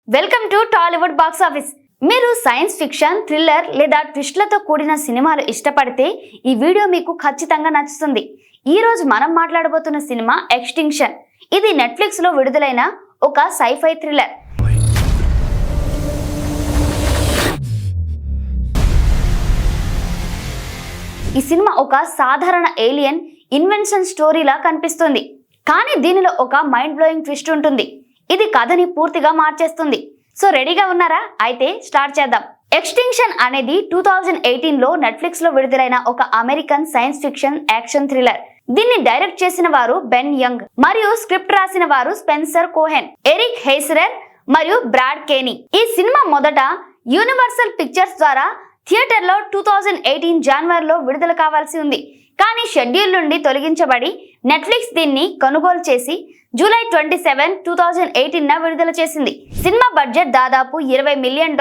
Welcome to Tollywood box office. మీరు science fiction, thriller లేదా ట్విస్ట్లతో కూడిన సినిమాలు ఇష్టపడితే ఈ వీడియో మీకు ఖచ్చితంగా నచ్చుతుంది. ఈ రోజు మనం మాట్లాడబోతున్న సినిమా ఎక్స్టింక్షన్. ఇది నెట్ఫ్లిక్స్ లో విడుదలైన ఒక సైఫై థ్రిల్లర్. ఈ సినిమా ఒక సాధారణ ఏలియన్ ఇన్వెన్షన్ స్టోరీలా కనిపిస్తుంది, కానీ దీనిలో ఒక మైండ్ బ్లోయింగ్ ట్విస్ట్ ఉంటుంది. ఇది కథని పూర్తిగా మార్చేస్తుంది. సో రెడీగా ఉన్నారా? అయితే స్టార్ట్ చేద్దాం. ఎక్స్టింక్షన్ అనేది 2018 లో నెట్ఫ్లిక్స్ లో విడుదలైన ఒక American science fiction action thriller. దీన్ని డైరెక్ట్ చేసిన వారు బెన్ యంగ్ మరియు స్క్రిప్ట్ రాసిన వారు స్పెన్సర్ కోహెన్, ఎరిక్ హెయిసరర్ మరియు బ్రాడ్ కేనీ. ఈ సినిమా మొదట యూనివర్సల్ పిక్చర్స్ ద్వారా థియేటర్లో 2018 జనవరిలో విడుదల కావాల్సి ఉంది, కానీ షెడ్యూల్ నుండి తొలగించబడి నెట్ఫ్లిక్స్ దీన్ని కొనుగోలు చేసి జూలై 27, 2018 విడుదల చేసింది. సినిమా బడ్జెట్ దాదాపు $20 మిలియన్.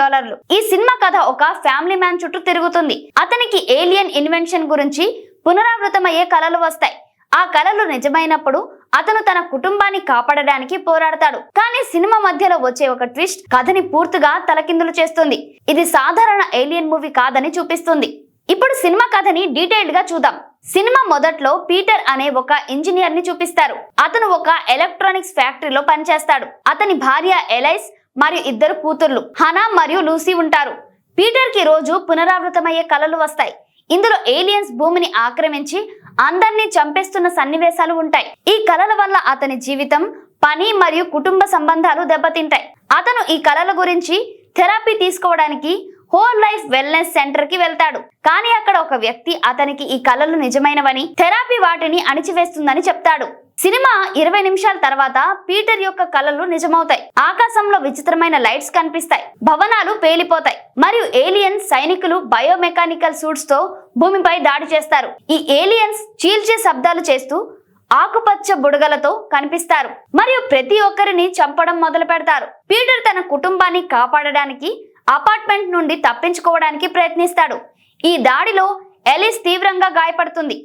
ఈ సినిమా కథ ఒక ఫ్యామిలీ మ్యాన్ చుట్టూ తిరుగుతుంది. అతనికి ఏలియన్ ఇన్వెన్షన్ గురించి పునరావృతమయ్యే కలలు వస్తాయి. ఆ కలలు నిజమైనప్పుడు అతను తన కుటుంబాన్ని కాపాడడానికి పోరాడతాడు. కానీ సినిమా మధ్యలో వచ్చే ఒక ట్విస్ట్ కథని పూర్తిగా తలకిందులు చేస్తుంది. ఇది సాధారణ ఏలియన్ మూవీ కాదని చూపిస్తుంది. ఇప్పుడు సినిమా కథని డీటెయిల్డ్ గా చూద్దాం. సినిమా మొదట్లో పీటర్ అనే ఒక ఇంజనీర్ ని చూపిస్తారు. అతను ఒక ఎలక్ట్రానిక్స్ ఫ్యాక్టరీలో పనిచేస్తాడు. అతని భార్య ఎలైస్ మరియు ఇద్దరు కూతుర్లు హనా మరియు లూసీ ఉంటారు. పీటర్ కి రోజు పునరావృతమయ్యే కలలు వస్తాయి. ఇందులో ఏలియన్స్ భూమిని ఆక్రమించి అందరినీ చంపేస్తున్న సన్నివేశాలు ఉంటాయి. ఈ కలల వల్ల అతని జీవితం, పని మరియు కుటుంబ సంబంధాలు దెబ్బతింటాయి. అతను ఈ కలల గురించి థెరపీ తీసుకోవడానికి హోల్ లైఫ్ వెల్నెస్ సెంటర్ కి వెళ్తాడు. కానీ అక్కడ ఒక వ్యక్తి అతనికి ఈ కలలు నిజమైనవని, థెరపీ వాటిని అణిచివేస్తుందని చెప్తాడు. సినిమా 20 నిమిషాల తర్వాత పీటర్ యొక్క కలలు నిజమవుతాయి. ఆకాశంలో విచిత్రమైన లైట్స్ కనిపిస్తాయి, భవనాలు పేలిపోతాయి మరియు ఏలియన్ సైనికులు బయోమెకానికల్ సూట్స్ తో భూమిపై దాడి చేస్తారు. ఈ ఏలియన్స్ చీల్చే శబ్దాలు చేస్తూ ఆకుపచ్చ బుడగలతో కనిపిస్తారు మరియు ప్రతి ఒక్కరిని చంపడం మొదలు పెడతారు. పీటర్ తన కుటుంబాన్ని కాపాడడానికి అపార్ట్మెంట్ నుండి తప్పించుకోవడానికి ప్రయత్నిస్తాడు. ఈ దాడిలో ఎలిస్ తీవ్రంగా గాయపడుతుంది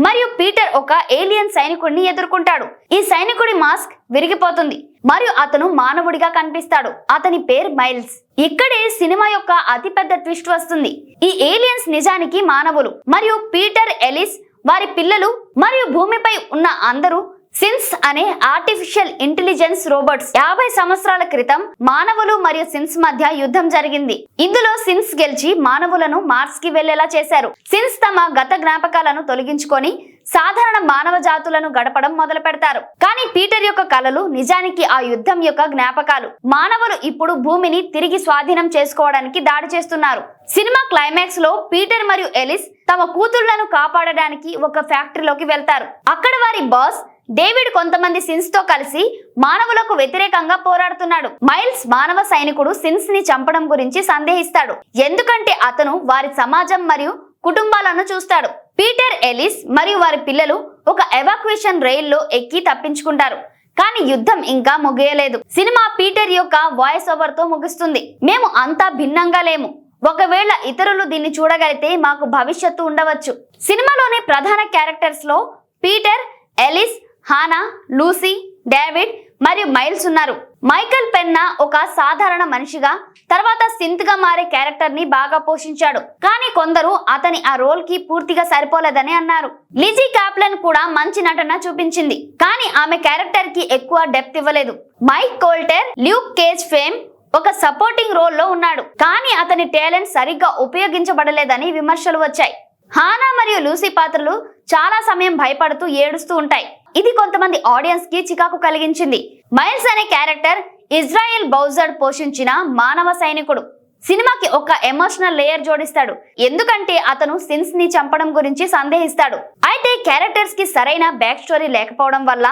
మరియు పీటర్ ఒక ఏలియన్ సైనికుడిని ఎదుర్కొంటాడు. ఈ సైనికుడి మాస్క్ విరిగిపోతుంది మరియు అతను మానవుడిగా కనిపిస్తాడు. అతని పేరు మైల్స్. ఇక్కడే సినిమా యొక్క అతిపెద్ద ట్విస్ట్ వస్తుంది. ఈ ఏలియన్స్ నిజానికి మానవులు మరియు పీటర్, ఎలిస్, వారి పిల్లలు మరియు భూమిపై ఉన్న అందరూ సిన్స్ అనే ఆర్టిఫిషియల్ ఇంటెలిజెన్స్ రోబోట్స్. 50 సంవత్సరాల క్రితం మానవులు మరియు సిన్స్ మధ్య యుద్ధం జరిగింది. ఇందులో సిన్స్ గెలిచి మానవులను మార్స్ కి వెళ్లేలా చేశారు. సిన్స్ తమ గత జ్ఞాపకాలను తొలగించుకొని సాధారణ మానవ జాతులను గడపడం మొదలు పెడతారు. కానీ పీటర్ యొక్క కలలు నిజానికి ఆ యుద్ధం యొక్క జ్ఞాపకాలు. మానవులు ఇప్పుడు భూమిని తిరిగి స్వాధీనం చేసుకోవడానికి దాడి చేస్తున్నారు. సినిమా క్లైమాక్స్ లో పీటర్ మరియు ఎలిస్ తమ కూతుళ్లను కాపాడడానికి ఒక ఫ్యాక్టరీలోకి వెళ్తారు. అక్కడ వారి బాస్ డేవిడ్ కొంతమంది సిన్స్ తో కలిసి మానవులకు వ్యతిరేకంగా పోరాడుతున్నాడు. మైల్స్ మానవ సైనికుడు సిన్స్ ని చంపడం గురించి సందేహిస్తాడు, ఎందుకంటే అతను వారి సమాజం మరియు కుటుంబాలను చూస్తాడు. పీటర్, ఎలిస్ మరియు వారి పిల్లలు ఒక ఎవాక్యుయేషన్ రైల్లో ఎక్కి తప్పించుకుంటారు. కానీ యుద్ధం ఇంకా ముగియలేదు. సినిమా పీటర్ యొక్క వాయిస్ ఓవర్ తో ముగుస్తుంది. మేము అంతా భిన్నంగా లేము. ఒకవేళ ఇతరులు దీన్ని చూడగలిగితే మాకు భవిష్యత్తు ఉండవచ్చు. సినిమాలోని ప్రధాన క్యారెక్టర్స్ లో పీటర్, ఎలిస్, హానా, లూసీ, డేవిడ్ మరియు మైల్స్ ఉన్నారు. మైకల్ పెన్నా ఒక సాధారణ మనిషిగా తర్వాత సింత్ గా మారే క్యారెక్టర్ ని బాగా పోషించాడు, కానీ కొందరు అతని ఆ రోల్ కి పూర్తిగా సరిపోలేదని అన్నారు. లిజీ కాప్లన్ కూడా మంచి నటన చూపించింది, కానీ ఆమె క్యారెక్టర్ కి ఎక్కువ డెప్త్ ఇవ్వలేదు. మైక్ కోల్టర్, ల్యూక్ కేజ్ ఫేమ్ ఒక సపోర్టింగ్ రోల్ లో ఉన్నాడు, కానీ అతని టాలెంట్ సరిగ్గా ఉపయోగించబడలేదని విమర్శలు వచ్చాయి. హానా మరియు లూసీ పాత్రలు చాలా సమయం భయపడుతూ ఏడుస్తూ ఉంటాయి. ఇది కొంతమంది ఆడియన్స్ కి చికాకు కలిగించింది. మైల్స్ అనే క్యారెక్టర్ ఇజ్రాయెల్ బౌజర్డ్ పోషించిన మానవ సైనికుడు సినిమాకి ఒక ఎమోషనల్ లేయర్ జోడిస్తాడు, ఎందుకంటే అతను సిన్స్ ని చంపడం గురించి సందేహిస్తాడు. అయితే క్యారెక్టర్స్ కి సరైన బ్యాక్ స్టోరీ లేకపోవడం వల్ల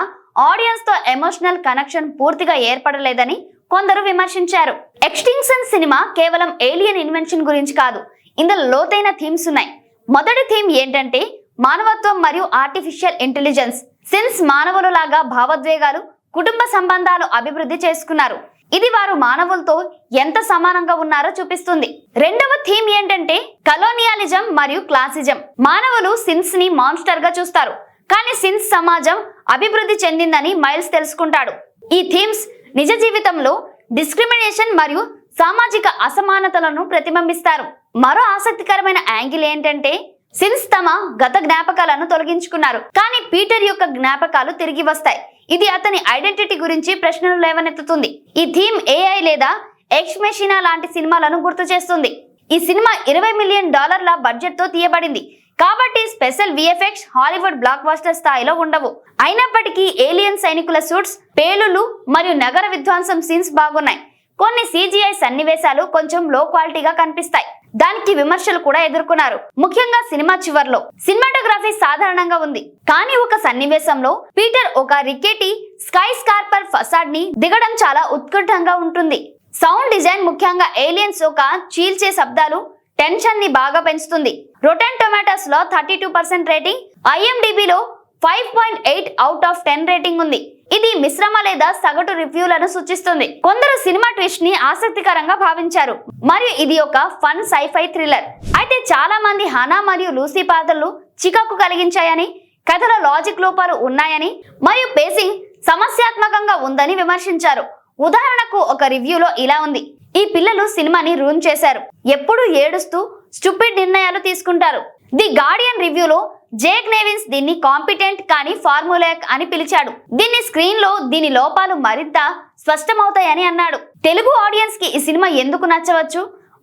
ఆడియన్స్ తో ఎమోషనల్ కనెక్షన్ పూర్తిగా ఏర్పడలేదని కొందరు విమర్శించారు. ఎక్స్టింక్షన్ సినిమా కేవలం ఏలియన్ ఇన్వెన్షన్ గురించి కాదు, ఇందులో లోతైన థీమ్స్ ఉన్నాయి. మొదటి థీమ్ ఏంటంటే మానవత్వం మరియు ఆర్టిఫిషియల్ ఇంటెలిజెన్స్. సిన్స్ మానవులు లాగా భావోద్వేగాలు, కుటుంబ సంబంధాలు అభివృద్ధి చేసుకున్నారు. ఇది వారు మానవులతో ఎంత సమానంగా ఉన్నారో చూపిస్తుంది. రెండవ థీమ్ ఏంటంటే కలోనియలిజం మరియు క్లాసిజం. మానవులు సిన్స్ ని మాన్స్టర్ గా చూస్తారు, కానీ సిన్స్ సమాజం అభివృద్ధి చెందిందని మైల్స్ తెలుసుకుంటాడు. ఈ థీమ్స్ నిజ జీవితంలో డిస్క్రిమినేషన్ మరియు సామాజిక అసమానతలను ప్రతిబింబిస్తారు. మరో ఆసక్తికరమైన యాంగిల్ ఏంటంటే సిన్స్ తమ గత జ్ఞాపకాలను తొలగించుకున్నారు, కానీ పీటర్ యొక్క జ్ఞాపకాలు తిరిగి వస్తాయి. ఇది అతని ఐడెంటిటీ గురించి ప్రశ్నలు లేవనెత్తుతుంది. ఈ థీమ్ AI లేదా ఎక్స్ మెషినా లాంటి సినిమాలను గుర్తు చేస్తుంది. ఈ సినిమా $20 మిలియన్ బడ్జెట్ తో తీయబడింది, కాబట్టి special VFX Hollywood block buster స్థాయిలో ఉండవు. అయినప్పటికీ ఏలియన్ సైనికుల సూట్స్, పేలుళ్లు మరియు నగర విధ్వంసం సీన్స్ బాగున్నాయి. కొన్ని CGI సన్నివేశాలు కొంచెం లో క్వాలిటీగా కనిపిస్తాయి, దానికి విమర్శలు కూడా ఎదుర్కొన్నారు. ముఖ్యంగా సినిమా చివర్లో సినిమాటోగ్రఫీ సాధారణంగా ఉంది, కానీ ఒక సన్నివేశంలో పీటర్ ఒక రికెటీ స్కై స్కార్పర్ ఫసాడ్ ని దిగడం చాలా ఉత్కంఠంగా ఉంటుంది. సౌండ్ డిజైన్, ముఖ్యంగా ఏలియన్స్ ఒక చీల్చే శబ్దాలు టెన్షన్ ని బాగా పెంచుతుంది. రొటెన్ టొమాటోస్ లో 32% రేటింగ్, IMDb లో 5.8 అవుట్ ఆఫ్ 10 రేటింగ్ ఉంది. ఇది మిశ్రమ లేదా సగటు రివ్యూలను సూచిస్తుంది. కొందరు సినిమా ట్విస్ట్ ని ఆసక్తికరంగా భావించారు మరియు ఇది ఒక ఫన్ సైఫై థ్రిల్లర్. అయితే చాలా మంది హనా మరియు లూసీ పాత్రలు చికాకు కలిగించాయని, కథలో లాజిక్ లోపాలు ఉన్నాయని మరియు పేసింగ్ సమస్యాత్మకంగా ఉందని విమర్శించారు. ఉదాహరణకు ఒక రివ్యూలో ఇలా ఉంది: ఈ పిల్లలు సినిమాని రూన్ చేశారు, ఎప్పుడు ఏడుస్తూ స్టూపిడ్ నిర్ణయాలు తీసుకుంటారు. ది గార్డియన్ రివ్యూలో జేక్ నేవిన్స్ దీన్ని కాంపిటెంట్ కానీ ఫార్ములాక్ అని పిలిచాడు. దీన్ని స్క్రీన్ లో దీని లోపాలు మరింత స్పష్టమవుతాయని అన్నాడు. తెలుగు ఆడియన్స్ కి ఈ సినిమా ఎందుకు నచ్చవచ్చు?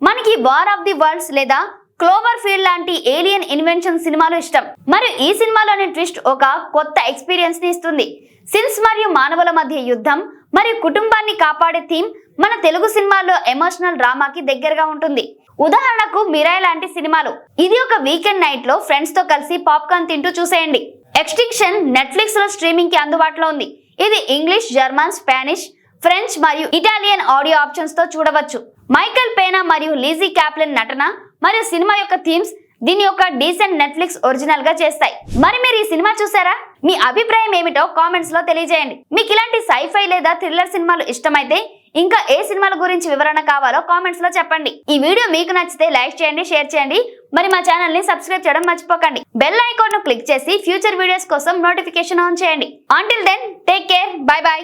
మనకి వార్ ఆఫ్ ది వరల్డ్స్ లేదా క్లోవర్ ఫీల్డ్ లాంటి ఏలియన్ ఇన్వెన్షన్ సినిమాలు ఇష్టం, మరియు ఈ సినిమాలోని ట్విస్ట్ ఒక కొత్త ఎక్స్పీరియన్స్ ని ఇస్తుంది. సిన్స్ మరియు మానవుల మధ్య యుద్ధం మరియు కుటుంబాన్ని కాపాడే థీమ్ మన తెలుగు సినిమాల్లో ఎమోషనల్ డ్రామాకి దగ్గరగా ఉంటుంది. ఉదాహరణకు మిరాయ్ లాంటి సినిమాలు. ఇది ఒక వీకెండ్ నైట్ లో ఫ్రెండ్స్ తో కలిసి పాప్కార్న్ తింటూ చూసేయండి. ఎక్స్టింక్షన్ నెట్ఫ్లిక్స్ లో స్ట్రీమింగ్ కి అందుబాటులో ఉంది. ఇది ఇంగ్లీష్, జర్మన్, స్పానిష్, ఫ్రెంచ్ మరియు ఇటాలియన్ ఆడియో ఆప్షన్స్ తో చూడవచ్చు. మైకల్ పేనా మరియు లీజీ క్యాప్లిన్ నటన మరియు సినిమా యొక్క థీమ్స్ దీని యొక్క డీసెంట్ నెట్ఫ్లిక్స్ ఒరిజినల్ గా చేస్తాయి. మరి మీరు ఈ సినిమా చూసారా? మీ అభిప్రాయం ఏమిటో కామెంట్స్ లో తెలియజేయండి. మీకు ఇలాంటి సైఫై లేదా థ్రిల్లర్ సినిమాలు ఇష్టమైతే ఇంకా ఏ సినిమాల గురించి వివరణ కావాలో కామెంట్స్ లో చెప్పండి. ఈ వీడియో మీకు నచ్చితే లైక్ చేయండి, షేర్ చేయండి, మరి మా ఛానల్ ని సబ్స్క్రైబ్ చేయడం మర్చిపోకండి. బెల్ ఐకాన్ ను క్లిక్ చేసి ఫ్యూచర్ వీడియోస్ కోసం నోటిఫికేషన్ ఆన్ చేయండి. Until then take care, bye by.